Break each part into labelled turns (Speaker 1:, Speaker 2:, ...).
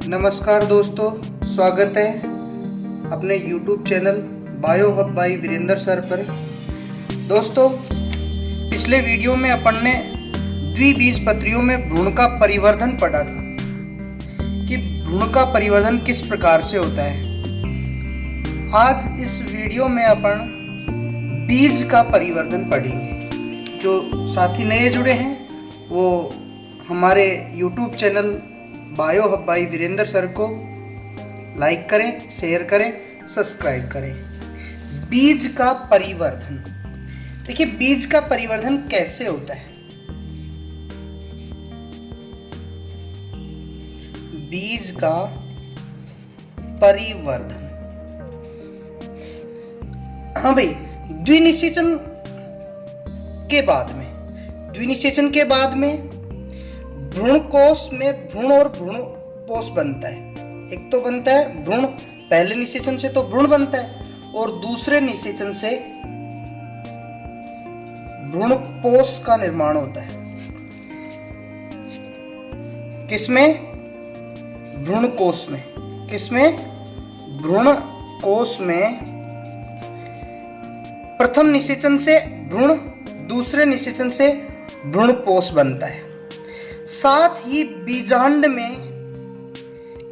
Speaker 1: नमस्कार दोस्तों, स्वागत है अपने YouTube channel Bio Hub by Virendra sir पर। दोस्तों, पिछले वीडियो में अपन ने द्विबीजपत्रियों में भ्रूण का परिवर्धन पढ़ा था कि भ्रूण का परिवर्धन किस प्रकार से होता है। आज इस वीडियो में अपन बीज का परिवर्धन पढ़ेंगे। जो साथी नए जुड़े हैं वो हमारे YouTube channel Bio Hub by Virendra sir को लाइक करें, शेयर करें, सब्सक्राइब करें। बीज का परिवर्धन, देखिए बीज का परिवर्धन कैसे होता है। बीज का परिवर्धन, हाँ भाई, द्विनिषेचन के बाद में भ्रूण कोश में भ्रूण और भ्रूणपोष बनता है। एक तो बनता है भ्रूण, पहले निषेचन से तो भ्रूण बनता है और दूसरे निषेचन से भ्रूणपोष का निर्माण होता है। किसमें? भ्रूणकोश में। किसमें? भ्रूणकोश में प्रथम निषेचन से भ्रूण, दूसरे निषेचन से भ्रूणपोष बनता है। साथ ही बीजांड में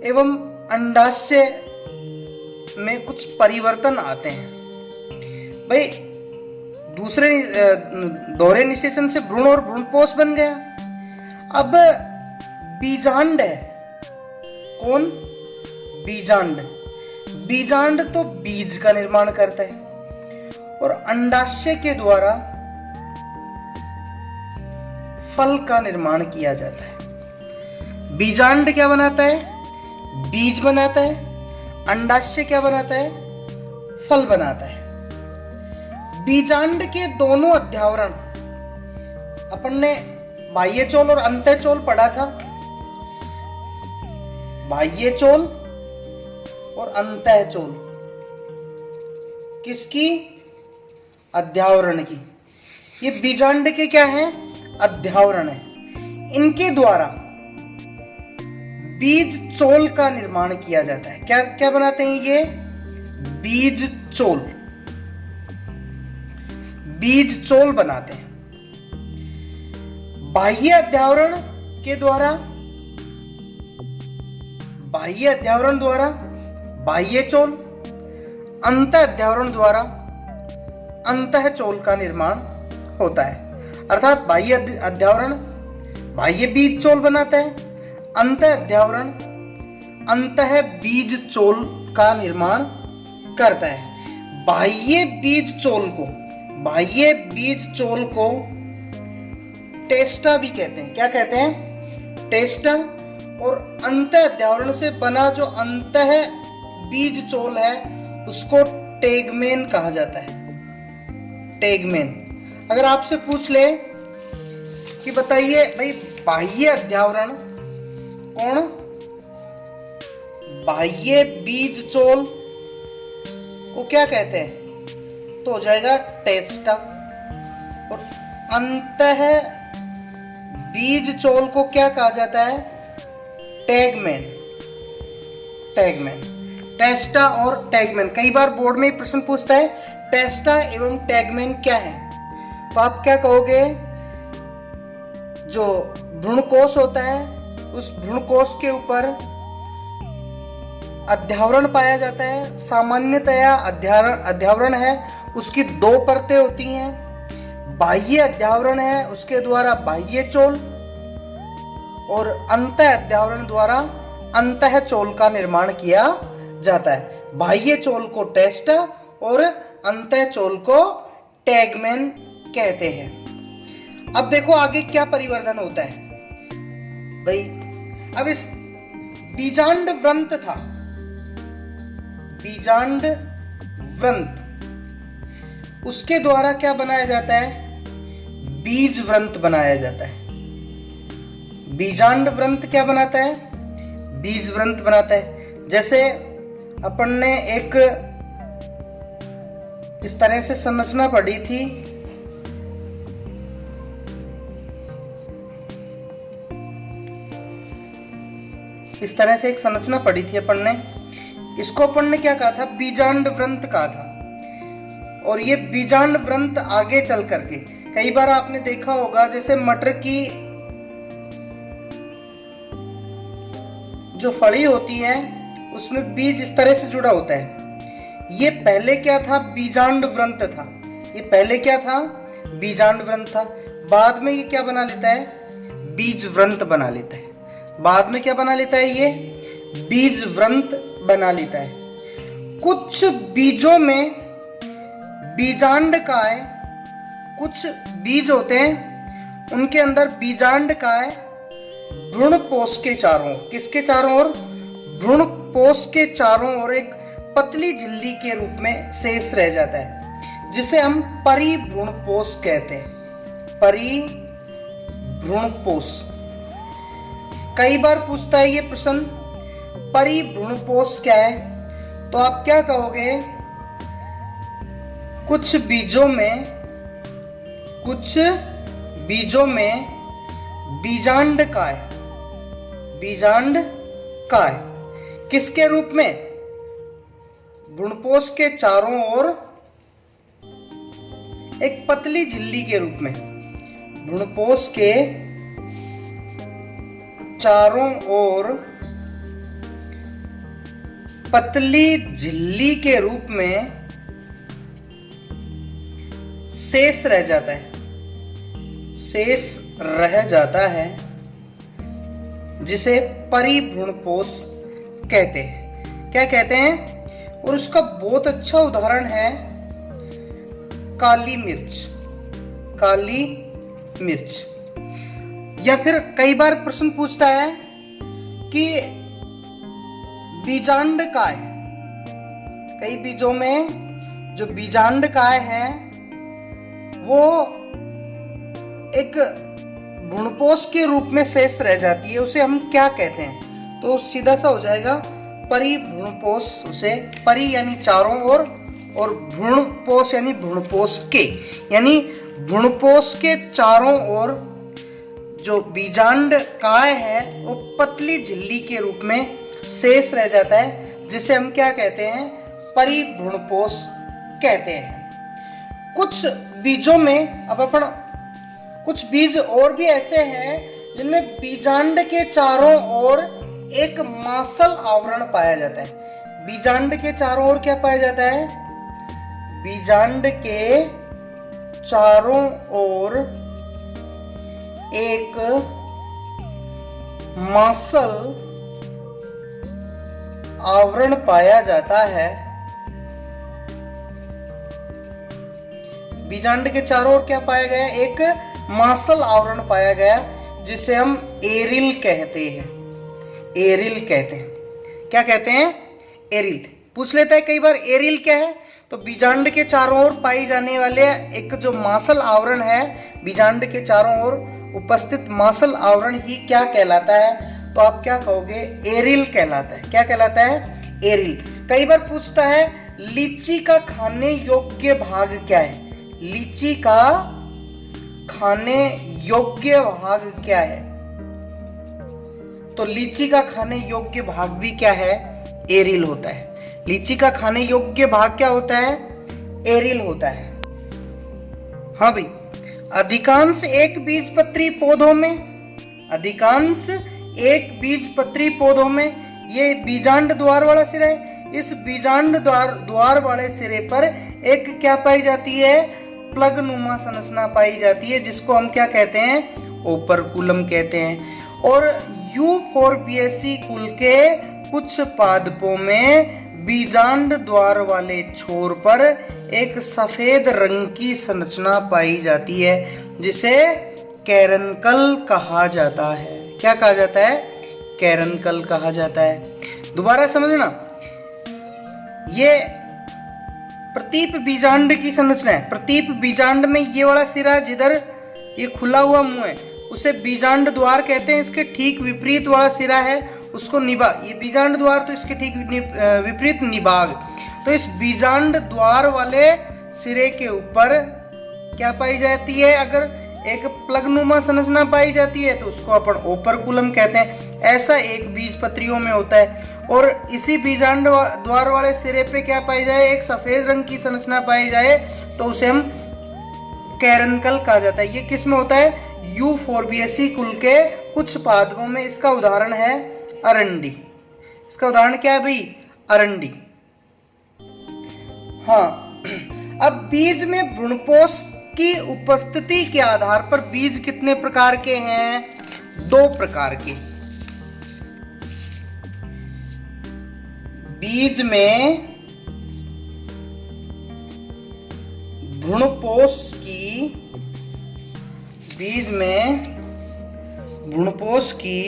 Speaker 1: एवं अंडाशय में कुछ परिवर्तन आते हैं। भाई, दूसरे दोहरे निषेचन से भ्रूण और भ्रूणपोष बन गया। अब बीजांड है, कौन? बीजांड। बीजांड तो बीज का निर्माण करता है और अंडाशय के द्वारा फल का निर्माण किया जाता है। बीजांड क्या बनाता है? बीज बनाता है। अंडाशय क्या बनाता है? फल बनाता है। बीजांड के दोनों अध्यावरण अपन ने बाह्यचोल और अंतःचोल पढ़ा था। बाह्यचोल और अंतःचोल किसकी? अध्यावरण की। ये बीजांड के क्या है? अध्यावरण है। इनके द्वारा बीज चोल का निर्माण किया जाता है। क्या क्या बनाते हैं ये? बीज चोल। बीज चोल बनाते हैं। बाह्य अध्यावरण के द्वारा, बाह्य अध्यावरण द्वारा बाह्य चोल, अंत अध्यावरण द्वारा अंतःचोल का निर्माण होता है। अर्थात बाह्य अध्यावरण बाह्य बीज चोल बनाता है, अंत अध्यावरण अंतः बीज चोल का निर्माण करता है। बाह्य बीज चोल को टेस्टा भी कहते हैं। क्या कहते हैं? टेस्टा। और अंत अध्यावरण से बना जो अंतः बीज चोल है उसको टेगमेन कहा जाता है। टेगमेन। अगर आपसे पूछ ले कि बताइए भाई बाह्य अध्यावरण कौन? बाह्य बीज चोल को क्या कहते हैं? तो हो जाएगा टेस्टा। और अंतः बीज चोल को क्या कहा जाता है? टैगमेन। टैगमेन, टेस्टा और टैगमेन। कई बार बोर्ड में प्रश्न पूछता है टेस्टा एवं टैगमेन क्या है, तो आप क्या कहोगे? जो भ्रूणकोश होता है उस भ्रूणकोश के ऊपर अध्यावरण पाया जाता है। सामान्यतया अध्यावरण है उसकी दो परतें होती हैं। बाह्य अध्यावरण है उसके द्वारा बाह्य चोल और अंत अध्यावरण द्वारा अंतःचोल का निर्माण किया जाता है। बाह्य चोल को टेस्टा और अंतःचोल को टैगमेन कहते हैं। अब देखो आगे क्या परिवर्धन होता है। भाई, अब इस बीजांड व्रंत था, बीजांड व्रंत, उसके द्वारा क्या बनाया जाता है? बीज व्रंत बनाया जाता है। बीजांड व्रंत क्या बनाता है? बीज व्रंत बनाता है। जैसे अपन ने एक इस तरह से संरचना पढ़ी थी। इस तरह से एक संरचना पढ़ी थी अपन ने। इसको अपन ने क्या कहा था, बीजांड वृंत कहा था। और ये बीजांड वृंत आगे चल करके कई बार आपने देखा होगा, जैसे मटर की जो फली होती है उसमें बीज इस तरह से जुड़ा होता है। ये पहले क्या था, बीजांड वृंत था। ये पहले क्या था, बीजांड वृंत था। बाद में ये क्या बना लेता है, बीज वृंत बना लेता है। बाद में क्या बना लेता है, ये बीज वृंत बना लेता है। कुछ बीजों में बीजांडकाय, कुछ बीज होते हैं उनके अंदर बीजांडकाय भ्रूणपोष के चारों ओर, किसके चारों ओर, भ्रूणपोष के चारों ओर एक पतली झिल्ली के रूप में शेष रह जाता है, जिसे हम परिभ्रूणपोष कहते हैं। परिभ्रूणपोष कई बार पूछता है ये प्रश्न, परिभ्रूणपोष क्या है, तो आप क्या कहोगे, कुछ बीजों में बीजांडकाय किसके रूप में, भ्रूणपोष के चारों ओर एक पतली झिल्ली के रूप में, भ्रूणपोष के चारों ओर पतली झिल्ली के रूप में शेष रह जाता है, जिसे परिभ्रूणपोष कहते हैं। क्या कहते हैं, और उसका बहुत अच्छा उदाहरण है काली मिर्च। या फिर कई बार प्रश्न पूछता है कि बीजांडकाय, कई बीजों में जो बीजांडकाय है वो एक भ्रूणपोष के रूप में शेष रह जाती है, उसे हम क्या कहते हैं, तो सीधा सा हो जाएगा परिभ्रूणपोष। उसे परि यानी चारों ओर और भ्रूणपोष यानी भ्रूणपोष के, यानी भ्रूणपोष के चारों ओर जो बीजांडकाय है वो पतली झिल्ली के रूप में शेष रह जाता है, जिसे हम क्या कहते हैं, परिभ्रूणपोष कहते हैं। कुछ बीजों में, अब अपन कुछ बीज और भी ऐसे हैं जिनमें बीजांड के चारों ओर एक मासल आवरण पाया जाता है। बीजांड के चारों ओर क्या पाया जाता है, बीजांड के चारों ओर एक मासल आवरण पाया जाता है। बीजांड के चारों ओर क्या पाया गया, एक मासल आवरण पाया गया, जिसे हम एरिल कहते हैं। क्या कहते हैं, एरिल। पूछ लेता है कई बार एरिल क्या है, तो बीजांड के चारों ओर पाई जाने वाले एक जो मासल आवरण है, बीजांड के चारों ओर उपस्थित मासल आवरण ही क्या कहलाता है, तो आप क्या कहोगे, एरिल कहलाता है। क्या कहलाता है, एरिल। कई बार पूछता है लीची का खाने योग्य भाग क्या है, लीची का खाने योग्य भाग क्या है, तो लीची का खाने योग्य भाग भी क्या है, एरिल होता है। लीची का खाने योग्य भाग क्या होता है, एरिल होता है। हाँ भाई, अधिकांश एक बीजपत्री पौधों में ये बीजांड द्वार वाला सिरा है। इस बीजांड द्वार वाले सिरे पर एक क्या पाई जाती है, प्लग नुमा संरचना पाई जाती है, जिसको हम क्या कहते हैं, ओपरकुलम कहते हैं। और यूफोर्बिएसी कुल के कुछ पादपों में बीजांड द्वार वाले छोर पर एक सफेद रंग की संरचना पाई जाती है, जिसे कैरनकल कहा जाता है। क्या कहा जाता है, कैरनकल कहा जाता है। दोबारा समझना, ये प्रतीप बीजांड की संरचना है। प्रतीप बीजांड में ये वाला सिरा जिधर ये खुला हुआ मुंह है उसे बीजांड द्वार कहते हैं। इसके ठीक विपरीत वाला सिरा है उसको निभाग, ये बीजांड द्वार, तो इसके ठीक विपरीत निभाग। तो इस बीजांड द्वार वाले सिरे के ऊपर क्या पाई जाती है, अगर एक प्लगनुमा संरचना पाई जाती है तो उसको अपन ओपर्कुलम कहते हैं। ऐसा एक बीजपत्रियों में होता है। और इसी बीजांड द्वार वाले सिरे पे क्या पाई जाए, एक सफेद रंग की संरचना पाई जाए तो उसे हम कैरंकल कहा जाता है। ये किस में होता है, यूफोर्बिएसी कुल के कुछ पादपों में। इसका उदाहरण है अरंडी। इसका उदाहरण क्या है भाई, अरंडी। हाँ, अब बीज में भ्रूणपोष की उपस्थिति के आधार पर बीज कितने प्रकार के हैं, 2 प्रकार के। बीज में भ्रूणपोष की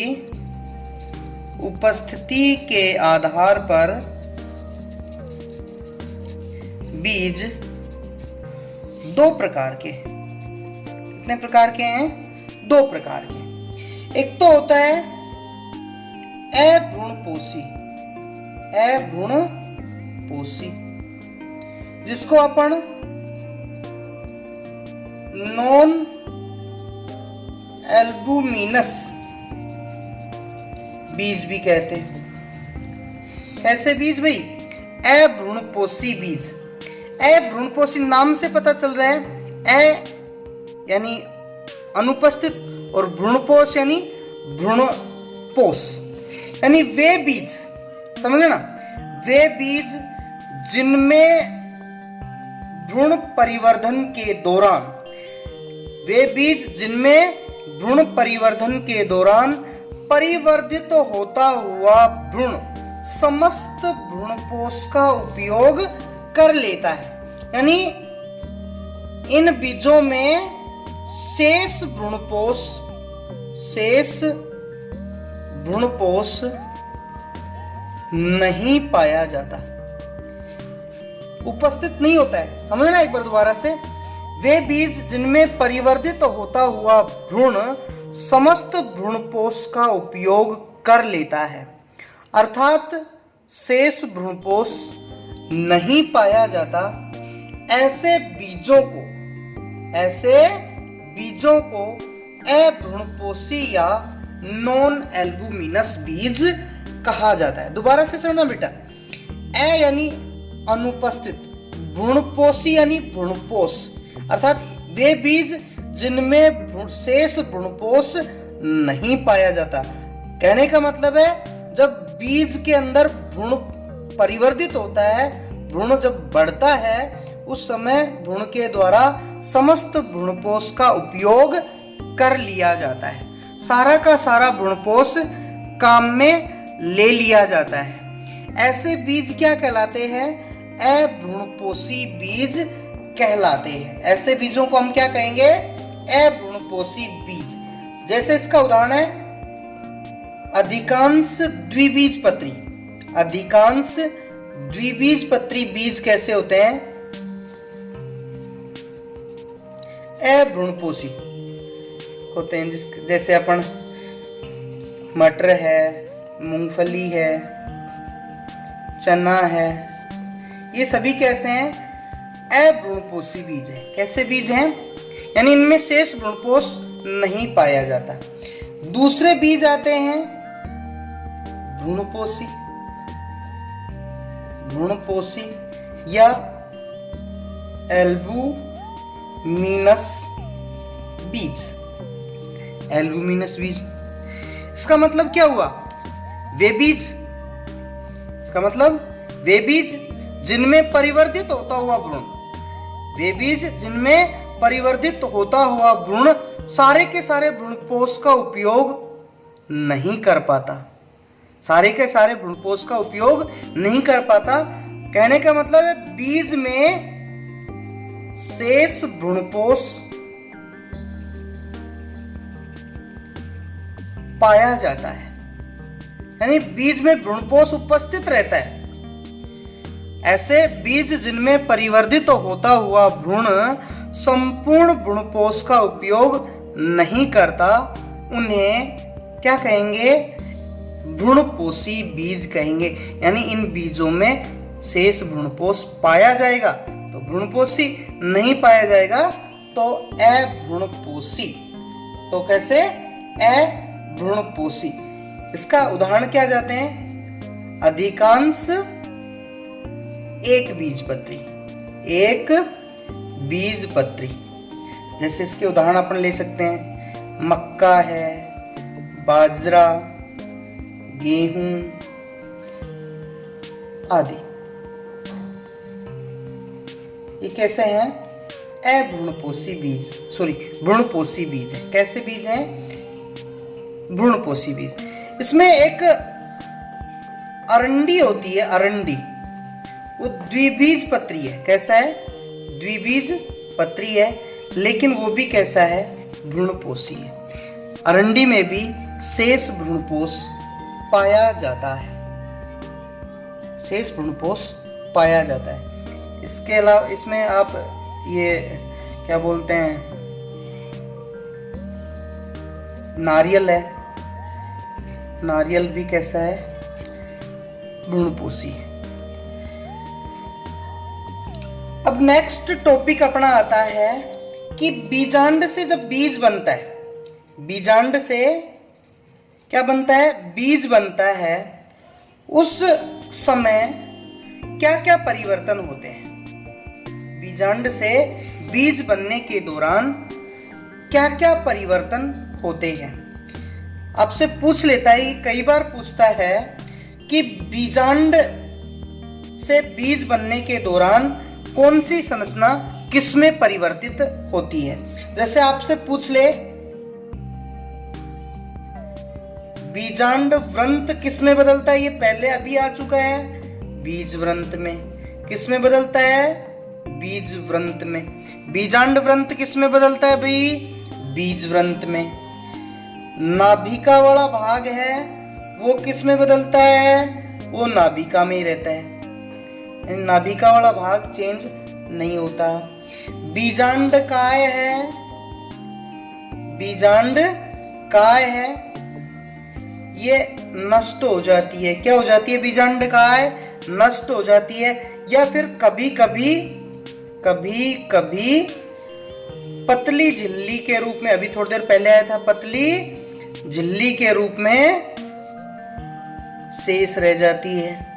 Speaker 1: उपस्थिति के आधार पर बीज 2 प्रकार के। कितने प्रकार के हैं, 2 प्रकार के। एक तो होता है अभ्रूणपोषी, जिसको अपन नॉन एल्बुमिनस बीज भी कहते हैं। ऐसे बीज भाई अभ्रूणपोषी बीज। अभ्रूणपोषी नाम से पता चल रहा है, अ यानी अनुपस्थित और भ्रूणपोष यानी भ्रूणपोष, यानी वे बीज, समझ ना, वे बीज जिनमें भ्रूण परिवर्धन के दौरान परिवर्धित होता हुआ भ्रूण समस्त भ्रूणपोष का उपयोग कर लेता है। यानी इन बीजों में शेष भ्रूणपोष नहीं पाया जाता, उपस्थित नहीं होता है। समझना एक बार दोबारा से, वे बीज जिनमें परिवर्धित होता हुआ भ्रूण समस्त भ्रूणपोष का उपयोग कर लेता है, अर्थात शेष भ्रूणपोष नहीं पाया जाता, ऐसे बीजों को अभ्रूणपोषी या नॉन एल्बुमिनस बीज कहा जाता है। दोबारा से सुनना बेटा, अ यानी अनुपस्थित, भ्रूणपोषी यानी भ्रूणपोष, अर्थात वे बीज जिनमें शेष भ्रूणपोष नहीं पाया जाता। कहने का मतलब है जब बीज के अंदर भ्रूण परिवर्तित होता है, भ्रूण जब बढ़ता है, उस समय भ्रूण के द्वारा समस्त भ्रूणपोष का उपयोग कर लिया जाता है, सारा का सारा भ्रूणपोष काम में ले लिया जाता है। ऐसे बीज क्या कहलाते हैं, अभ्रूणपोषी बीज कहलाते हैं। ऐसे बीजों को हम क्या कहेंगे, अभ्रूणपोषी बीज। जैसे इसका उदाहरण है अधिकांश द्विबीजपत्री बीज कैसे होते हैं, अभ्रूणपोषी होते हैं। जैसे अपन मटर है, मूंगफली है, चना है, ये सभी कैसे हैं, अभ्रूणपोषी बीज है। कैसे बीज हैं, यानी इनमें शेष भ्रूणपोष नहीं पाया जाता। दूसरे बीज आते हैं भ्रूणपोषी या एल्बुमिनस बीज। इसका मतलब क्या हुआ, वे बीज जिनमें परिवर्तित होता हुआ भ्रूण सारे के सारे भ्रूणपोष का उपयोग नहीं कर पाता। कहने का मतलब है बीज में शेष भ्रूणपोष पाया जाता है, यानी बीज में भ्रूणपोष उपस्थित रहता है। ऐसे बीज जिनमें परिवर्धित होता हुआ भ्रूण संपूर्ण भ्रूणपोष का उपयोग नहीं करता, उन्हें क्या कहेंगे, भ्रूणपोषी बीज कहेंगे। यानी इन बीजों में शेष भ्रूणपोष पाया जाएगा तो भ्रूणपोषी, नहीं पाया जाएगा दोस्तों अभ्रूणपोषी। तो कैसे? अभ्रूणपोषी। इसका उदाहरण क्या जाते हैं? अधिकांश एक बीजपत्री। जैसे इसके उदाहरण अपन ले सकते हैं, मक्का है, बाजरा, गेहूं आदि। ये कैसे हैं? भ्रूणपोषी बीज है। कैसे बीज हैं? भ्रूणपोषी बीज। इसमें एक अरंडी होती है, अरंडी, वो द्विबीजपत्री है। कैसा है? द्विबीजपत्री है, लेकिन वो भी कैसा है? भ्रूणपोषी है। अरंडी में भी शेष भ्रूणपोष पाया जाता है। इसके अलावा इसमें आप ये क्या बोलते हैं, नारियल है, नारियल भी कैसा है? भ्रूणपोषी है। अब नेक्स्ट टॉपिक अपना आता है कि बीजांड से जब बीज बनता है, बीजांड से क्या बनता है? बीज बनता है। उस समय क्या क्या परिवर्तन होते हैं? बीजांड से बीज बनने के दौरान क्या क्या परिवर्तन होते हैं? आपसे पूछ लेता है, कई बार पूछता है कि बीजांड से बीज बनने के दौरान कौन सी संरचना किसमें परिवर्तित होती है। जैसे आपसे पूछ ले, बीजांड व्रंत किसमें बदलता है? ये पहले अभी आ चुका है, बीज व्रंत में। किसमें बदलता है? बीज व्रंत में। बीजांड व्रंत किसमें बदलता है भाई? बीज व्रंत में। नाभिका वाला भाग है वो किसमें बदलता है? वो नाभिका में ही रहता है, नाभिका वाला भाग चेंज नहीं होता। बीजांड काय है, ये नष्ट हो जाती है। क्या हो जाती है? बीजांड काय नष्ट हो जाती है। या फिर कभी कभी पतली झिल्ली के रूप में, अभी थोड़ी देर पहले आया था, पतली झिल्ली के रूप में शेष रह जाती है।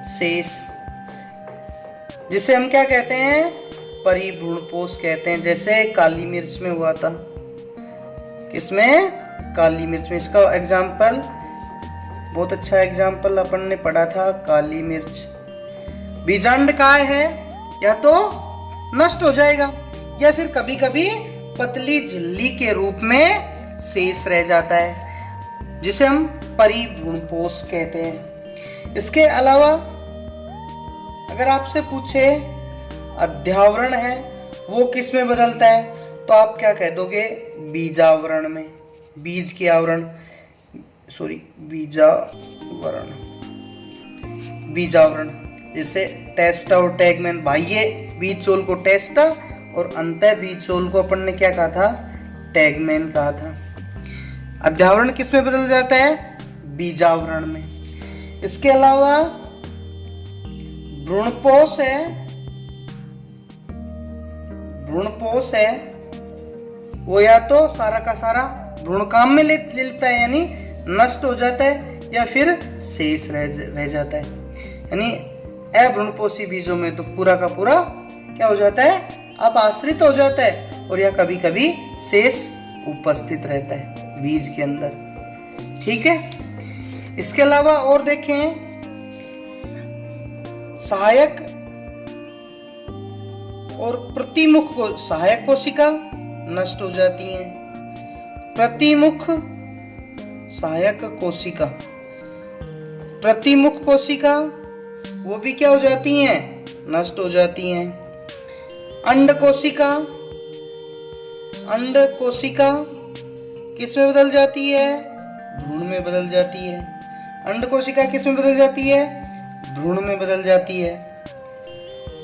Speaker 1: शेष, जिसे हम क्या कहते हैं? परिभ्रूणपोष कहते हैं। जैसे काली मिर्च में हुआ था। किसमें? काली मिर्च में। इसका एग्जाम्पल, बहुत अच्छा एग्जाम्पल अपन ने पढ़ा था, काली मिर्च। बीजांड काय है, या तो नष्ट हो जाएगा या फिर कभी कभी पतली झिल्ली के रूप में शेष रह जाता है, जिसे हम परिभ्रूणपोष कहते हैं। इसके अलावा अगर आपसे पूछे अध्यावरण है वो किस में बदलता है, तो आप क्या कह दोगे? बीजावरण में। बीज के आवरण, बीजावरण। जैसे टेस्टा और टैगमैन, बाह्य बीज चोल को टेस्टा और अंतः बीज चोल को अपन ने क्या कहा था? टैगमैन कहा था। अध्यावरण किस में बदल जाता है? बीजावरण में। इसके अलावा भ्रूणपोष है, वो या तो सारा का सारा भ्रूण काम में ले लेता है, यानी नष्ट हो जाता है, या फिर शेष रह जाता है। यानी अभ्रूणपोषी बीजों में तो पूरा का पूरा क्या हो जाता है? अब आश्रित हो जाता है, और यह कभी कभी शेष उपस्थित रहता है बीज के अंदर। ठीक है। इसके अलावा और देखें, सहायक और प्रतिमुख को, सहायक कोशिका नष्ट हो जाती हैं, प्रतिमुख सहायक कोशिका, प्रतिमुख कोशिका वो भी क्या हो जाती हैं? नष्ट हो जाती हैं। अंड कोशिका किस में बदल जाती है? भ्रूण में बदल जाती है। अंड कोशिका किस में बदल जाती है? भ्रूण में बदल जाती है।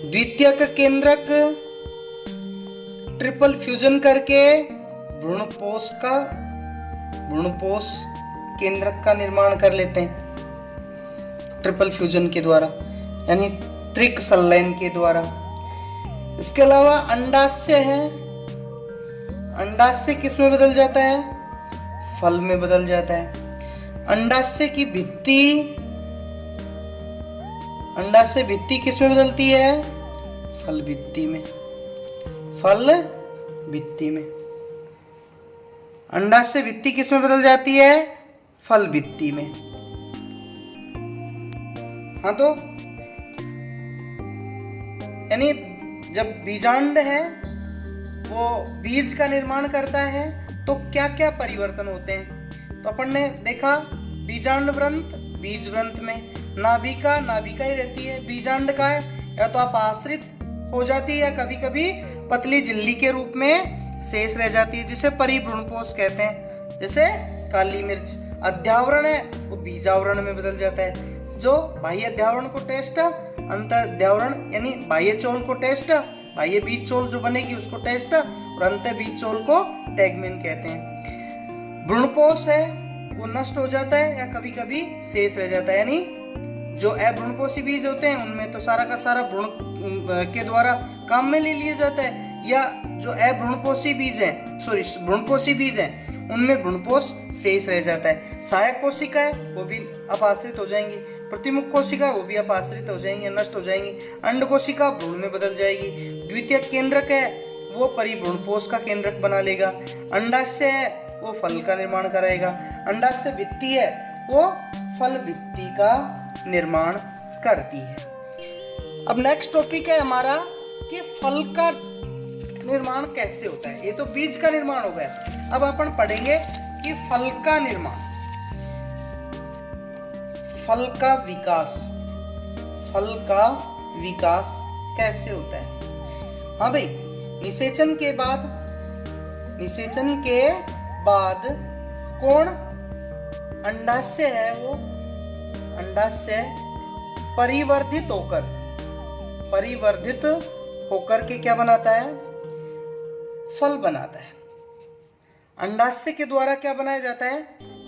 Speaker 1: द्वितीयक केंद्रक ट्रिपल फ्यूजन करके भ्रूणपोष केंद्रक का निर्माण कर लेते हैं ट्रिपल फ्यूजन के द्वारा, यानी त्रिक संलयन के द्वारा। इसके अलावा अंडाशय है, अंडाशय किस में बदल जाता है? फल में बदल जाता है। अंडाशय की भित्ति, अंडाशय भित्ति किस में बदलती है? फल भित्ति में, फल भित्ति में। अंडाशय भित्ति किस में बदल जाती है? फल भित्ति में। हाँ, तो यानी जब बीजांड है वो बीज का निर्माण करता है तो क्या क्या परिवर्तन होते हैं? तो अपन ने देखा बीजांड व्रंत, बीज व्रंत में नाभिका, नाभिका ही रहती है। बीजांड का है या तो अपाश्रित हो जाती है या कभी कभी पतली झिल्ली के रूप में शेष रह जाती है, जिसे परिभ्रूणपोष कहते हैं। जैसे काली मिर्च। अध्यावरण है वो बीजावरण में बदल जाता है। जो बाह्य अध्यावरण को टेस्ट, अंत अध्यावरण यानी बाह्य चोल को टेस्ट, बाह्य बीज चोल जो बनेगी उसको टेस्ट, और अंत बीज चोल को टैगमेन कहते हैं। भ्रूणपोष है वो नष्ट हो जाता है या कभी कभी शेष रह जाता है, यानी जो अभ्रूणपोषी बीज होते हैं उनमें तो सारा का सारा भ्रूण के द्वारा काम में ले लिया जाता है, या जो अभ्रूणपोषी बीज हैं, सॉरी भ्रूणपोषी बीज हैं, उनमें भ्रूणपोष शेष रह जाता है। सहायक कोशिका है वो भी अपाश्रित हो जाएंगी, प्रतिमुख कोशिका वो भी अपाश्रित हो जाएंगी, नष्ट हो जाएंगी। अंड कोशिका भ्रूण में बदल जाएगी। द्वितीयक केंद्रक है वो परिभ्रूणपोष का केंद्रक बना लेगा। अंडाशय है वो फल का निर्माण कराएगा। अंडाशय भित्ति है वो फल भित्ति का निर्माण करती है। अब नेक्स्ट टॉपिक है हमारा कि फल का निर्माण कैसे होता है। ये तो बीज का निर्माण हो गया। अब अपन पढ़ेंगे कि फल का निर्माण, फल का विकास, फल का विकास कैसे होता है। हाँ भाई, निषेचन के बाद, निषेचन के बाद कौन अंडाशय है वो, अंडाशय परिवर्धित होकर, परिवर्धित होकर के क्या बनाता है? फल बनाता है। अंडाशय के द्वारा क्या बनाया जाता है?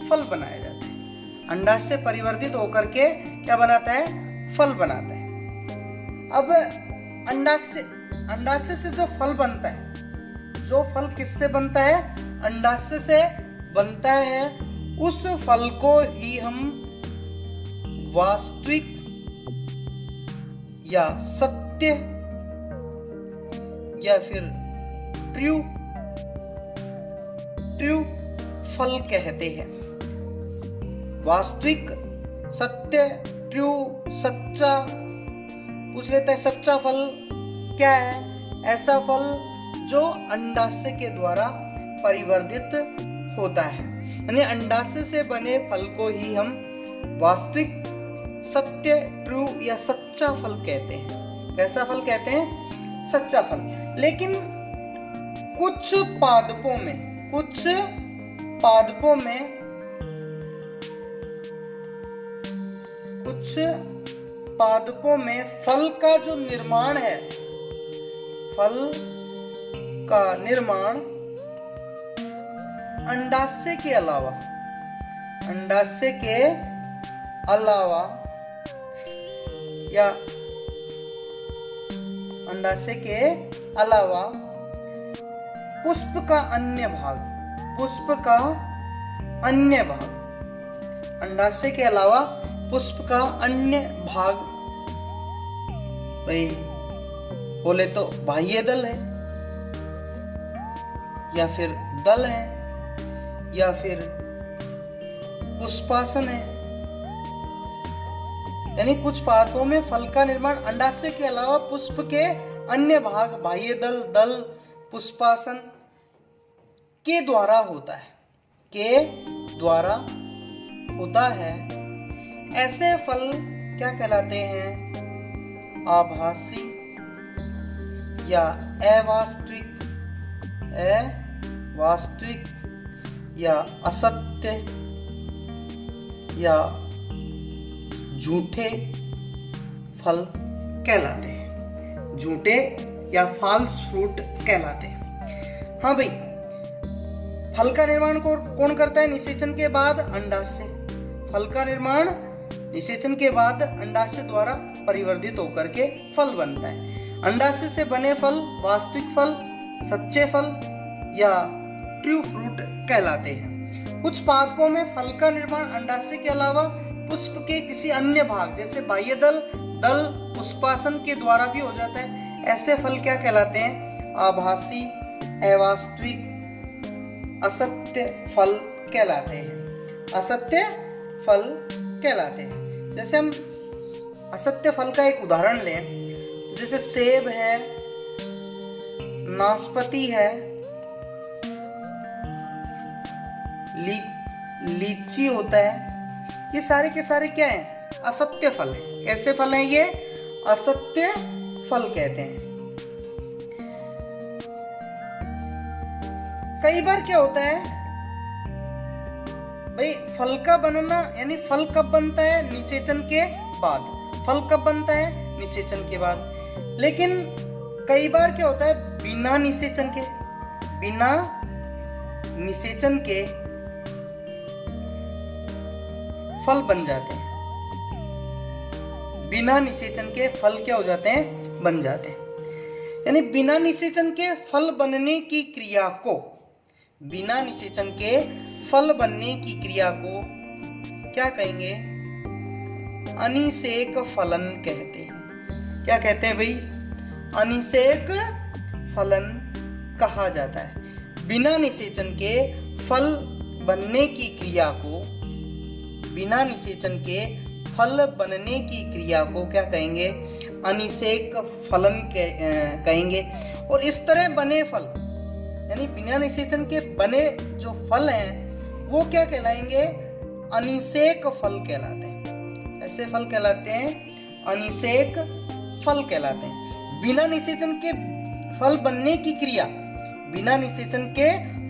Speaker 1: फल बनाया जाता है। अंडाशय परिवर्धित होकर के क्या बनाता है? फल बनाता है। अब अंडाशय, अंडाशय से जो फल बनता है, जो फल किससे बनता है? अंडाशय से बनता है। उस फल को ही हम वास्तविक या सत्य या फिर ट्रू फल कहते हैं। वास्तविक, सत्य, ट्रू, सच्चा। पूछ लेते हैं सच्चा फल क्या है? ऐसा फल जो अंडाशय के द्वारा परिवर्धित होता है, यानी अंडाशय से बने फल को ही हम वास्तविक, सत्य, ट्रू या सच्चा फल कहते हैं। कैसा फल कहते हैं? सच्चा फल। लेकिन कुछ पादपों में, कुछ पादपों में, कुछ पादपों में फल का जो निर्माण है, फल का निर्माण अंडाशय के अलावा, अंडाशय के अलावा या अंडाशय के अलावा पुष्प का अन्य भाग, पुष्प का अन्य भाग, अंडाशय के अलावा पुष्प का अन्य भाग, भाई बोले तो बाह्य दल है या फिर दल है या फिर पुष्पासन है। यानी कुछ पादपों में फल का निर्माण अंडाशय के अलावा पुष्प के अन्य भाग, बाह्य दल, दल, पुष्पासन के द्वारा होता है, के द्वारा होता है। ऐसे फल क्या कहलाते हैं? आभासी या अवास्तविक, अवास्तविक या असत्य या झूठे फल कहलाते हैं, झूठे या फॉल्स फ्रूट कहलाते हैं। हाँ भाई, फल का निर्माण कौन करता है? निषेचन के बाद अंडाशय। फल का निर्माण निषेचन के बाद अंडाशय द्वारा परिवर्धित होकर के फल बनता है। अंडाशय से बने फल वास्तविक फल, सच्चे फल या ट्रू फ्रूट कहलाते हैं। कुछ पादपों में फल का निर्माण अंडाशय के अलावा पुष्प के किसी अन्य भाग जैसे बाह्यदल, दल, पुष्पासन के द्वारा भी हो जाता है। ऐसे फल क्या कहलाते हैं? आभासी, अवास्तविक, असत्य फल कहलाते हैं। असत्य फल कहलाते हैं। जैसे हम असत्य फल का एक उदाहरण लें, जैसे सेब है, नाशपाती है, लीची होता है, ये सारे के सारे क्या हैं? असत्य फल हैं। कैसे फल हैं ये? असत्य फल कहते हैं। कई बार क्या होता है भाई, फल का बनना यानी फल कब बनता है? निषेचन के बाद। फल कब बनता है? निषेचन के बाद। लेकिन कई बार क्या होता है, बिना निषेचन के फल बन जाते हैं। बिना निषेचन के फल क्या हो जाते हैं? बन जाते हैं। यानी बिना निषेचन के फल बनने की क्रिया को, बिना निषेचन के फल बनने की क्रिया को क्या कहेंगे? अनिषेक फलन कहते हैं। क्या कहते हैं भाई? अनिषेक फलन कहा जाता है। बिना निषेचन के फल बनने की क्रिया को, बिना निषेचन के फल बनने की क्रिया को क्या कहेंगे? अनिषेक फलन कहेंगे। और इस तरह बने फल यानी बिना निषेचन के बने जो फल हैं वो क्या कहलाएंगे? अनिषेक फल कहलाते हैं। ऐसे फल कहलाते हैं अनिषेक फल कहलाते हैं। बिना निषेचन के फल बनने की क्रिया, बिना निषेचन के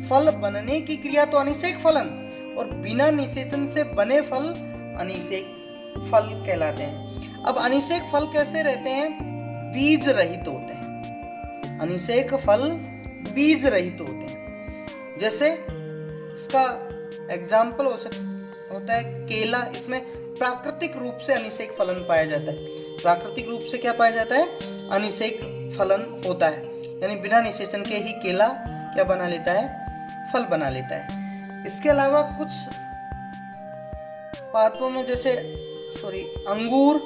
Speaker 1: फल बनने की क्रिया तो अनिषेक फलन, और बिना निषेचन से बने फल अनिषेक फल कहलाते हैं। अब अनिषेक फल कैसे रहते हैं? बीज रहित होते हैं। अनिषेक फल बीज रहित होते हैं। जैसे इसका एग्जाम्पल होता है केला। इसमें प्राकृतिक रूप से अनिषेक फलन पाया जाता है। प्राकृतिक रूप से क्या पाया जाता है? अनिषेक फलन होता है। यानी बिना निषेचन के ही केला क्या बना लेता है? फल बना लेता है। इसके अलावा कुछ पादपों में जैसे अंगूर,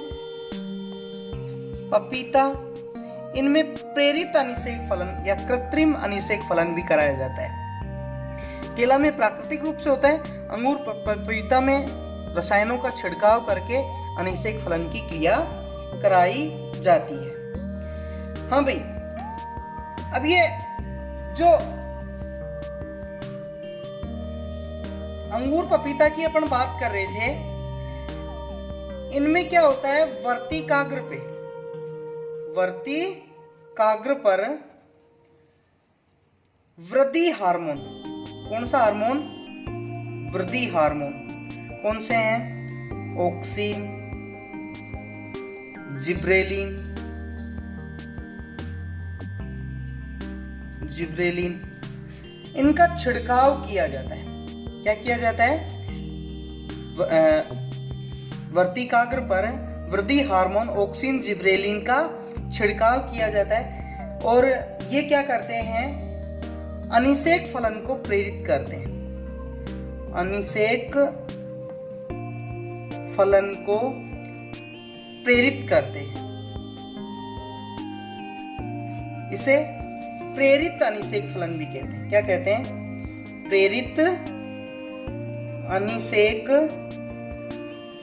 Speaker 1: पपीता, इनमें प्रेरित अनिषेक फलन या कृत्रिम अनिषेक फलन भी कराया जाता है। केला में प्राकृतिक रूप से होता है, अंगूर पपीता में रसायनों का छिड़काव करके अनिषेक फलन की क्रिया कराई जाती है। हाँ भाई, अब ये जो अंगूर पपीता की अपन बात कर रहे थे, इनमें क्या होता है? वर्तिकाग्र पर वृद्धि हार्मोन। कौन सा हार्मोन? वृद्धि हार्मोन। कौन से हैं? ऑक्सिन, जिब्रेलिन, इनका छिड़काव किया जाता है। क्या किया जाता है? वर्तिकाग्र पर वृद्धि हार्मोन ऑक्सिन, जिब्रेलिन का छिड़काव किया जाता है। और ये क्या करते हैं? अनिषेक फलन को प्रेरित करते हैं। अनिषेक फलन को प्रेरित करते हैं। इसे प्रेरित अनिषेक फलन भी कहते हैं। क्या कहते हैं? प्रेरित अनिषेक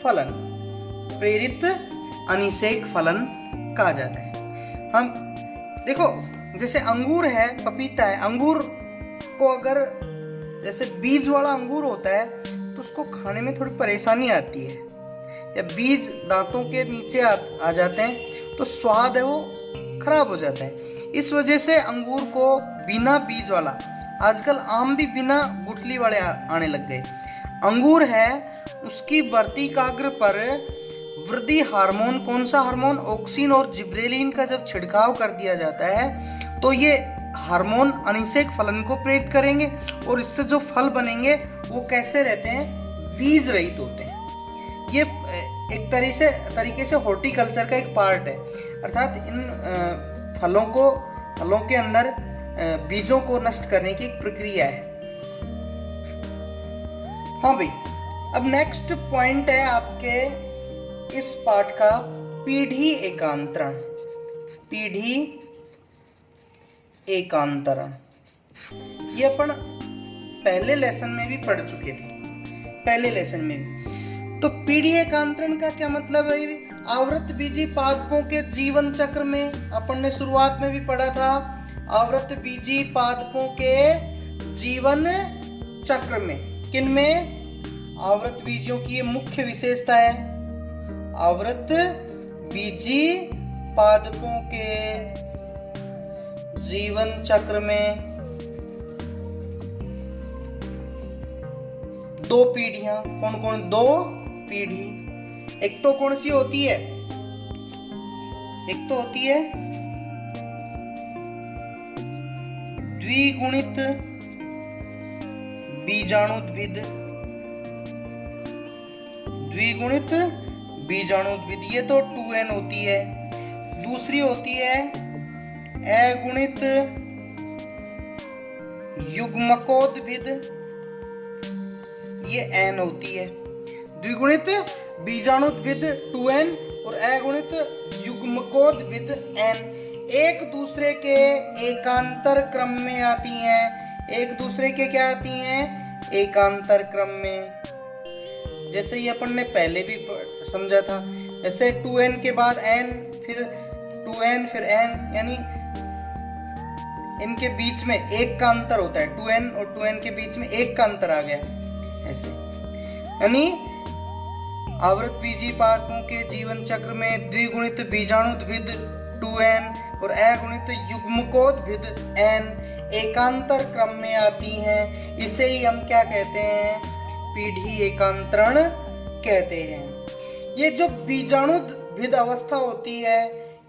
Speaker 1: फलन। प्रेरित अनिषेक फलन कहा जाता है। हम देखो, जैसे अंगूर है, पपीता है, अंगूर को अगर जैसे बीज वाला अंगूर होता है तो उसको खाने में थोड़ी परेशानी आती है, या बीज दांतों के नीचे आ जाते हैं तो स्वाद है वो खराब हो जाता है। इस वजह से अंगूर को बिना बीज वाला, आजकल आम भी बिना गुठली वाले आने लग गए, अंगूर है उसकी वर्तिकाग्र पर वृद्धि हार्मोन, कौन सा हार्मोन? ऑक्सिन और जिब्रेलिन का जब छिड़काव कर दिया जाता है तो ये हार्मोन अनिषेक फलन को प्रेरित करेंगे और इससे जो फल बनेंगे वो कैसे रहते हैं? बीज रहित होते हैं। ये एक तरीके से हॉर्टिकल्चर का एक पार्ट है, अर्थात इन फलों के अंदर बीजों को नष्ट करने की एक प्रक्रिया है। हाँ भाई, अब नेक्स्ट पॉइंट है आपके इस पाठ का पीढ़ी एकांतरण। पीढ़ी एकांतरण ये अपन पहले लेसन में भी पढ़ चुके थे, पहले लेसन में भी। तो पीढ़ी एकांतरण का क्या मतलब है? आवृत बीजी पादपों के जीवन चक्र में अपन ने शुरुआत में भी पढ़ा था। आवृत बीजी पादपों के जीवन चक्र में किन में? आवृत बीजियों की ये मुख्य विशेषता है। आवृत बीजी पादपों के जीवन चक्र में 2 पीढ़ियां। कौन कौन? 2 पीढ़ी। एक तो कौन सी होती है? एक तो होती है द्विगुणित बीजाणुद्भिद। द्विगुणित बीजाणुद्भिद ये तो 2n होती है। दूसरी होती है अगुणित युग्मकोद्भिद, ये n होती है। द्विगुणित बीजाणुद्भिद 2n और अगुणित युग्मकोद्भिद n एक दूसरे के एकांतर क्रम में आती हैं। एक दूसरे के क्या आती हैं? एकांतर क्रम में। जैसे ये अपन ने पहले भी समझा था, जैसे 2n के बाद n, फिर 2n फिर n, यानी इनके बीच में एक का अंतर होता है। 2n और 2n के बीच में एक का अंतर आ गया ऐसे। यानी आवृत बीजी पादपों के जीवन चक्र में द्विगुणित बीजाणुद्भिद 2n और अगुणित युग्मकोद्भिद n एकांतर क्रम में आती हैं। इसे ही हम क्या कहते हैं? पीढ़ी एकांतरण कहते हैं। ये जो बीजाणुद्भिद अवस्था होती है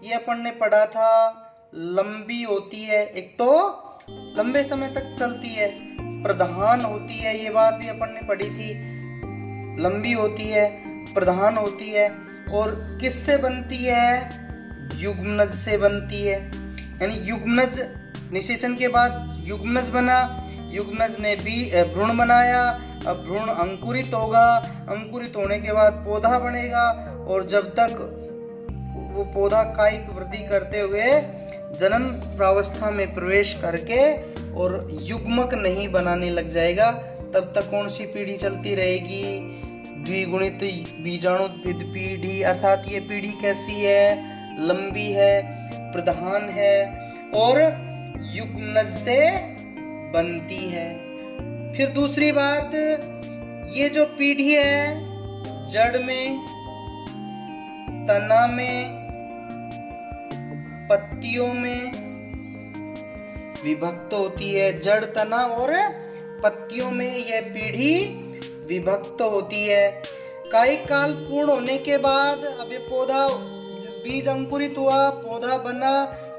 Speaker 1: ये अपन ने पढ़ा था, लंबी होती है। एक तो लंबे समय तक चलती है, प्रधान होती है, ये बात भी अपन ने पढ़ी थी। लंबी होती है, प्रधान होती है, और किससे बनती है? युग्मनज से बनती है। यानी युग्मनज निषेचन के बाद युग्मनज बना, युग्मनज ने भी भ्रूण बनाया, अब भ्रूण अंकुरित होगा, अंकुरित होने के बाद पौधा बनेगा, और जब तक वो पौधा कायिक वृद्धि करते हुए जनन प्रावस्था में प्रवेश करके और युग्मक नहीं बनाने लग जाएगा, तब तक कौन सी पीढ़ी चलती रहेगी? द्विगुणित बीजाणुद्भिद पीढ़ी। अर्थात ये पीढ़ी कैसी है? लंबी है, प्रधान है और युग्मनज से बनती है। फिर दूसरी बात, ये जो पीढ़ी है जड़ में, तना में, पत्तियों में विभक्त होती है। जड़, तना और पत्तियों में यह पीढ़ी विभक्त होती है। कायिक काल पूर्ण होने के बाद अब ये पौधा, बीज अंकुरित हुआ, पौधा बना,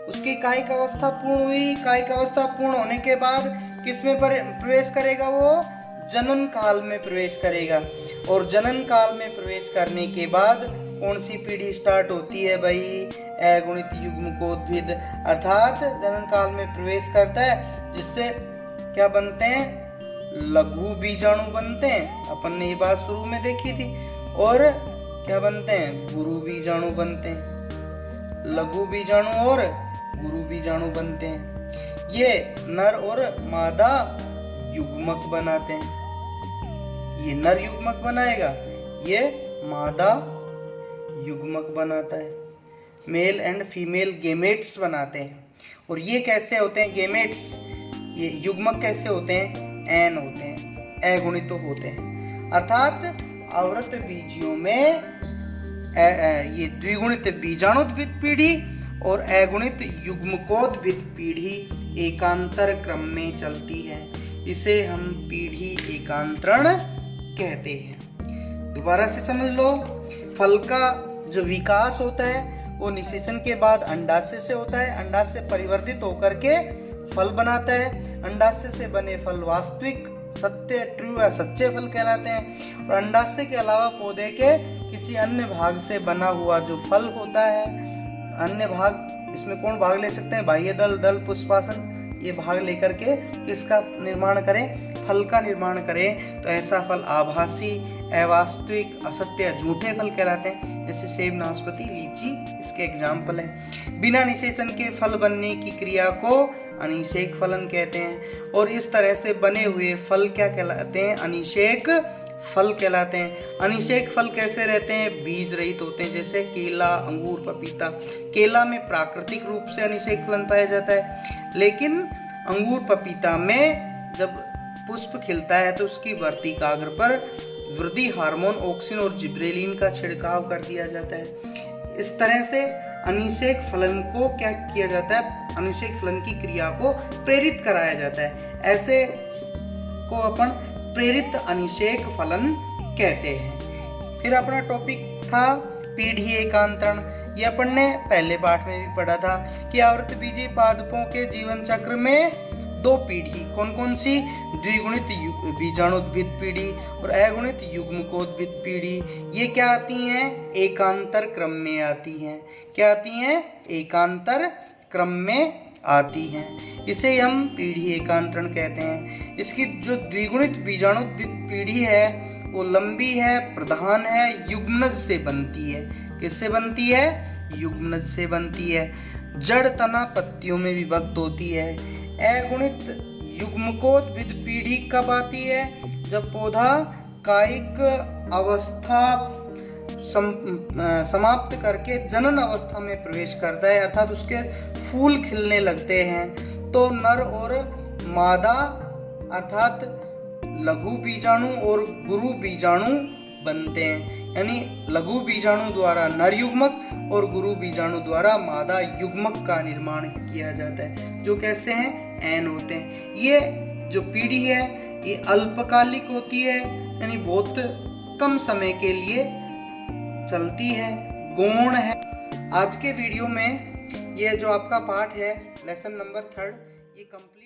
Speaker 1: उसकी कायिक अवस्था पूर्ण हुई। कायिक अवस्था पूर्ण होने के बाद किसमें प्रवेश करेगा? वो जनन काल में प्रवेश करेगा। और जनन काल में प्रवेश करने के बाद कौन सी पीढ़ी स्टार्ट होती है भाई? अगुणित युग्मकोद्भिद। अर्थात जनन काल में प्रवेश करता है, जिससे क्या बनते हैं? लघु बीजाणु बनते हैं। अपन ने ये बात शुरू में देखी थी। और क्या बनते हैं? गुरु बीजाणु बनते हैं। लघु बीजाणु और गुरु बीजाणु बनते हैं। ये नर और मादा युग्मक बनाते हैं। ये नर युग्मक बनाएगा, ये मादा युग्मक बनाता है। मेल एंड फीमेल गेमेट्स बनाते हैं। और ये कैसे होते हैं गेमेट्स? ये युग्मक कैसे होते हैं? एन होते हैं, अगुणित होते हैं। अर्थात आवृत बीजियों में ये द्विगुणित बीजाणुद्भिद पीढ़ी और अगुणित युग्मकोद्भिद पीढ़ी एकांतर क्रम में चलती है। इसे हम पीढ़ी एकांतरण कहते हैं। दोबारा से समझ लो, फल का जो विकास होता है वो निषेचन के बाद अंडाशय से होता है। अंडाशय परिवर्तित होकर के फल बनाता है। अंडाशय से बने फल वास्तविक, सत्य, ट्रू या सच्चे फल कहलाते हैं। और अंडाशय के अलावा पौधे के किसी अन्य भाग से बना हुआ जो फल होता है, अन्य भाग इसमें कौन भाग ले सकते हैं? बाह्य दल, दल, पुष्पासन, ये भाग लेकर के किसका निर्माण करें? फल का निर्माण करें। तो ऐसा फल आभासी, अवास्तविक, असत्य, झूठे फल कहलाते हैं। जैसे सेब, नाशपाती, लीची इसके एग्जाम्पल है। बिना निषेचन के फल बनने की क्रिया को अनिषेक फलन कहते हैं। और इस तरह से बने हुए फल क्या कहलाते हैं? अनिषेक फल कहलाते हैं। अनिषेक फल कैसे रहते हैं? बीज रहित होते हैं। जैसे केला, अंगूर, पपीता। केला में प्राकृतिक रूप से अनिषेक फलन पाया जाता है, लेकिन अंगूर, पपीता में जब पुष्प खिलता है तो उसकी वर्तिकाग्र पर वृद्धि हार्मोन ऑक्सिन और जिब्रेलिन का छिड़काव कर दिया जाता है। इस तरह से अनिषेक फलन को क्या किया जाता है? अनिषेक फलन की क्रिया को प्रेरित कराया जाता है। ऐसे को अपन प्रेरित अनिषेक फलन कहते हैं। फिर अपना टॉपिक था पीढ़ी एकांतरण। ये अपन ने पहले पाठ में भी पढ़ा था कि आवृतबीजी पादपों के जीवन चक्र में 2 पीढ़ी, कौन कौन सी? द्विगुणित बीजाणुद्भिद पीढ़ी और अगुणित युग्मकोद्भिद पीढ़ी। ये क्या आती हैं? एकांतर क्रम में आती हैं। क्या आती हैं? एकांतर क्रम में आती हैं। इसे हम पीढ़ी एकांतरण कहते हैं। इसकी जो द्विगुणित बीजाणुद्भिद पीढ़ी है वो लंबी है, प्रधान है, युग्मनज से बनती है। किससे बनती है? युग्मनज से बनती है। जड़, तना, पत्तियों में विभक्त होती है। अगुणित युग्मकोद्भिद पीढ़ी कब आती है? जब पौधा कायिक अवस्था समाप्त करके जनन अवस्था में प्रवेश करता है, अर्थात उसके फूल खिलने लगते हैं, तो नर और मादा अर्थात लघु बीजाणु और गुरु बीजाणु बनते हैं। यानी लघु बीजाणु द्वारा नर युग्मक और गुरु बीजाणु द्वारा मादा युग्मक का निर्माण किया जाता है, जो कैसे हैं? एन होते हैं। ये जो पीढ़ी है ये अल्पकालिक होती है, यानी बहुत कम समय के लिए चलती है, गौण है। आज के वीडियो में ये जो आपका पाठ है लेसन नंबर 3 ये कंप्लीट